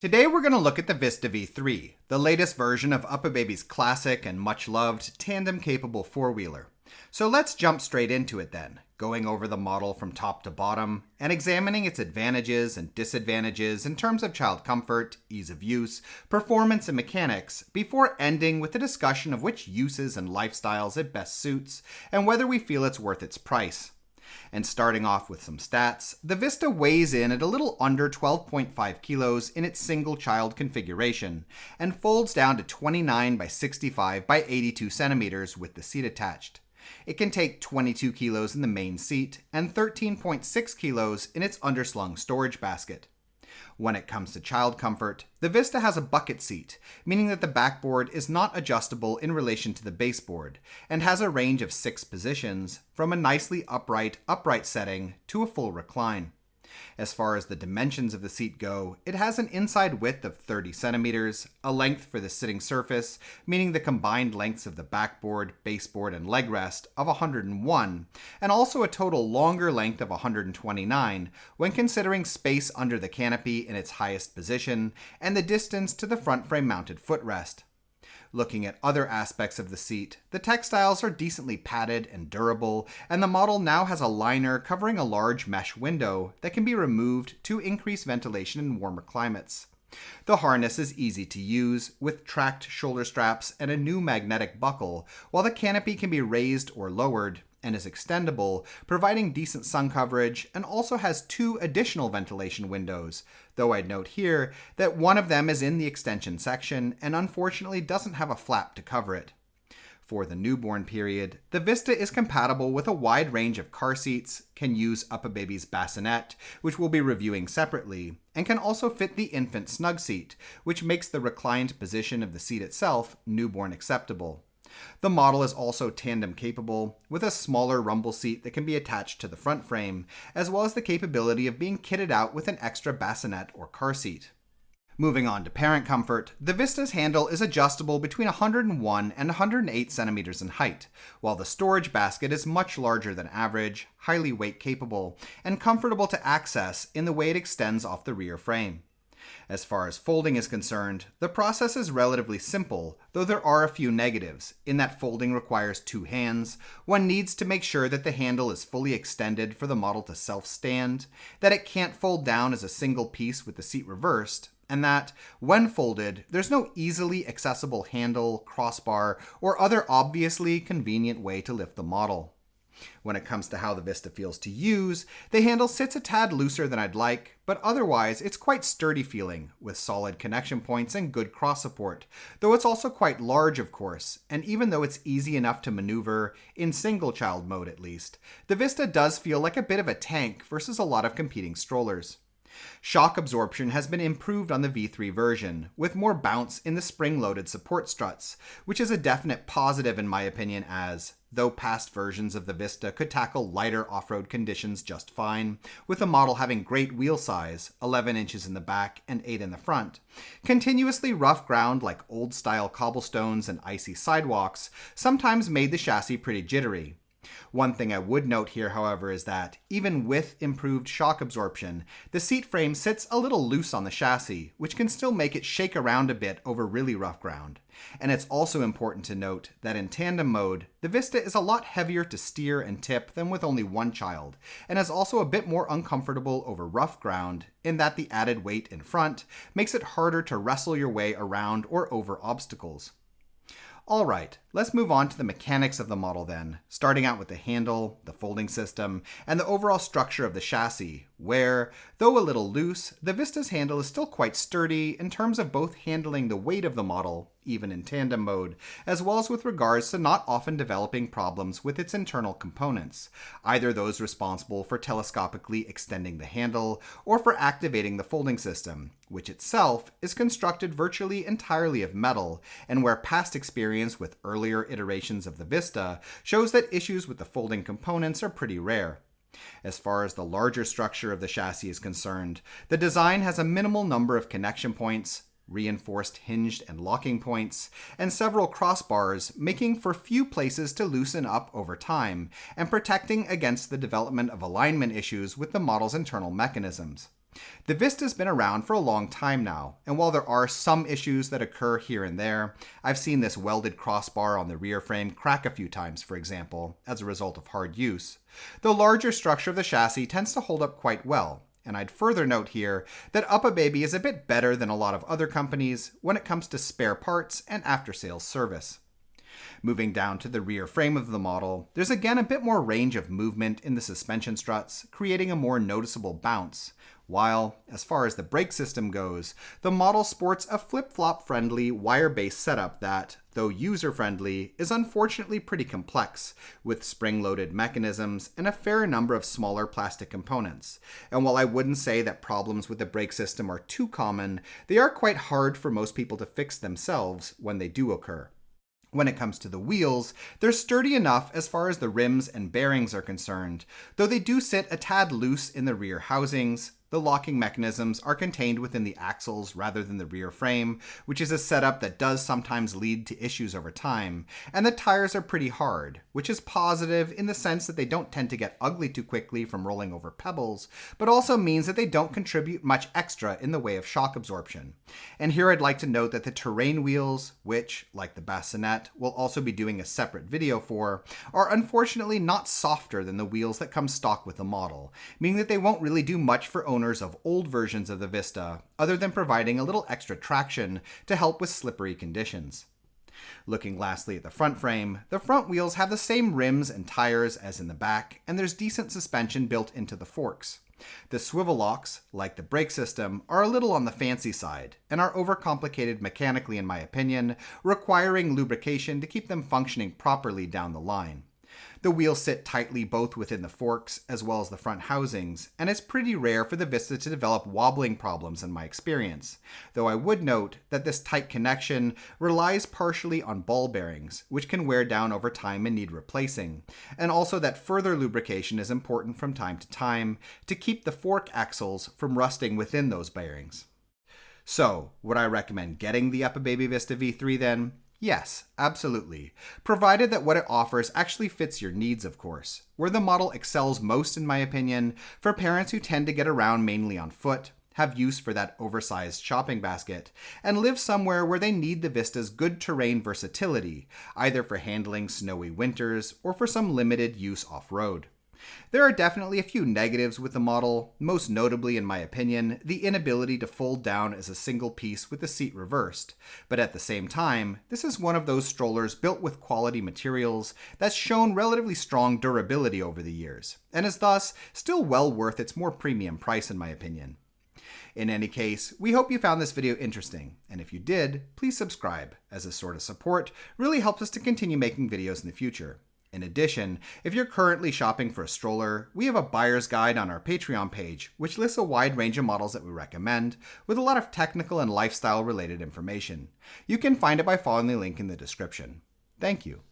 Today we're going to look at the Vista V3, the latest version of Uppababy's classic and much-loved tandem-capable four-wheeler. So let's jump straight into it then, going over the model from top to bottom and examining its advantages and disadvantages in terms of child comfort, ease of use, performance, and mechanics, before ending with a discussion of which uses and lifestyles it best suits and whether we feel it's worth its price. And starting off with some stats, the Vista weighs in at a little under 12.5 kilos in its single child configuration and folds down to 29 by 65 by 82 centimeters with the seat attached. It can take 22 kilos in the main seat and 13.6 kilos in its underslung storage basket. When it comes to child comfort, the Vista has a bucket seat, meaning that the backboard is not adjustable in relation to the baseboard, and has a range of 6 positions, from a nicely upright setting to a full recline. As far as the dimensions of the seat go, it has an inside width of 30 centimeters, a length for the sitting surface, meaning the combined lengths of the backboard, baseboard, and leg rest of 101, and also a total longer length of 129 when considering space under the canopy in its highest position and the distance to the front frame mounted footrest. Looking at other aspects of the seat, the textiles are decently padded and durable, and the model now has a liner covering a large mesh window that can be removed to increase ventilation in warmer climates. The harness is easy to use, with tracked shoulder straps and a new magnetic buckle, while the canopy can be raised or lowered and is extendable, providing decent sun coverage, and also has 2 additional ventilation windows, though I'd note here that one of them is in the extension section and unfortunately doesn't have a flap to cover it. For the newborn period, the Vista is compatible with a wide range of car seats, can use Uppababy's bassinet, which we'll be reviewing separately, and can also fit the infant snug seat, which makes the reclined position of the seat itself newborn acceptable. The model is also tandem capable, with a smaller rumble seat that can be attached to the front frame, as well as the capability of being kitted out with an extra bassinet or car seat. Moving on to parent comfort, the Vista's handle is adjustable between 101 and 108 centimeters in height, while the storage basket is much larger than average, highly weight capable, and comfortable to access in the way it extends off the rear frame. As far as folding is concerned, the process is relatively simple, though there are a few negatives, in that folding requires 2 hands. One needs to make sure that the handle is fully extended for the model to self-stand, that it can't fold down as a single piece with the seat reversed, and that, when folded, there's no easily accessible handle, crossbar, or other obviously convenient way to lift the model. When it comes to how the Vista feels to use, the handle sits a tad looser than I'd like, but otherwise it's quite sturdy feeling, with solid connection points and good cross support, though it's also quite large of course, and even though it's easy enough to maneuver, in single child mode at least, the Vista does feel like a bit of a tank versus a lot of competing strollers. Shock absorption has been improved on the V3 version, with more bounce in the spring-loaded support struts, which is a definite positive in my opinion as, though past versions of the Vista could tackle lighter off-road conditions just fine, with the model having great wheel size, 11 inches in the back and 8 in the front, continuously rough ground like old-style cobblestones and icy sidewalks sometimes made the chassis pretty jittery. One thing I would note here, however, is that, even with improved shock absorption, the seat frame sits a little loose on the chassis, which can still make it shake around a bit over really rough ground. And it's also important to note that in tandem mode, the Vista is a lot heavier to steer and tip than with only one child, and is also a bit more uncomfortable over rough ground, in that the added weight in front makes it harder to wrestle your way around or over obstacles. Alright, let's move on to the mechanics of the model then, starting out with the handle, the folding system, and the overall structure of the chassis, where, though a little loose, the Vista's handle is still quite sturdy in terms of both handling the weight of the model, even in tandem mode, as well as with regards to not often developing problems with its internal components, either those responsible for telescopically extending the handle or for activating the folding system, which itself is constructed virtually entirely of metal, and where past experience with earlier iterations of the Vista shows that issues with the folding components are pretty rare. As far as the larger structure of the chassis is concerned, the design has a minimal number of connection points, reinforced hinged and locking points, and several crossbars, making for few places to loosen up over time, and protecting against the development of alignment issues with the model's internal mechanisms. The Vista's been around for a long time now, and while there are some issues that occur here and there, I've seen this welded crossbar on the rear frame crack a few times, for example, as a result of hard use. The larger structure of the chassis tends to hold up quite well, and I'd further note here that Uppababy is a bit better than a lot of other companies when it comes to spare parts and after-sales service. Moving down to the rear frame of the model, there's again a bit more range of movement in the suspension struts, creating a more noticeable bounce, while, as far as the brake system goes, the model sports a flip-flop friendly wire-based setup that, though user-friendly, is unfortunately pretty complex, with spring-loaded mechanisms and a fair number of smaller plastic components. And while I wouldn't say that problems with the brake system are too common, they are quite hard for most people to fix themselves when they do occur. When it comes to the wheels, they're sturdy enough as far as the rims and bearings are concerned, though they do sit a tad loose in the rear housings. The locking mechanisms are contained within the axles rather than the rear frame, which is a setup that does sometimes lead to issues over time, and the tires are pretty hard, which is positive in the sense that they don't tend to get ugly too quickly from rolling over pebbles, but also means that they don't contribute much extra in the way of shock absorption. And here I'd like to note that the terrain wheels, which, like the bassinet, we'll also be doing a separate video for, are unfortunately not softer than the wheels that come stock with the model, meaning that they won't really do much for owners of old versions of the Vista, other than providing a little extra traction to help with slippery conditions. Looking lastly at the front frame, the front wheels have the same rims and tires as in the back, and there's decent suspension built into the forks. The swivel locks, like the brake system, are a little on the fancy side, and are overcomplicated mechanically in my opinion, requiring lubrication to keep them functioning properly down the line. The wheels sit tightly both within the forks as well as the front housings, and it's pretty rare for the Vista to develop wobbling problems in my experience, though I would note that this tight connection relies partially on ball bearings, which can wear down over time and need replacing, and also that further lubrication is important from time to time to keep the fork axles from rusting within those bearings. So, would I recommend getting the Uppababy Vista V3 then? Yes, absolutely, provided that what it offers actually fits your needs, of course. Where the model excels most, in my opinion, for parents who tend to get around mainly on foot, have use for that oversized shopping basket, and live somewhere where they need the Vista's good terrain versatility, either for handling snowy winters or for some limited use off-road. There are definitely a few negatives with the model, most notably in my opinion, the inability to fold down as a single piece with the seat reversed, but at the same time, this is one of those strollers built with quality materials that's shown relatively strong durability over the years, and is thus still well worth its more premium price in my opinion. In any case, we hope you found this video interesting, and if you did, please subscribe, as this sort of support really helps us to continue making videos in the future. In addition, if you're currently shopping for a stroller, we have a buyer's guide on our Patreon page, which lists a wide range of models that we recommend, with a lot of technical and lifestyle related information. You can find it by following the link in the description. Thank you.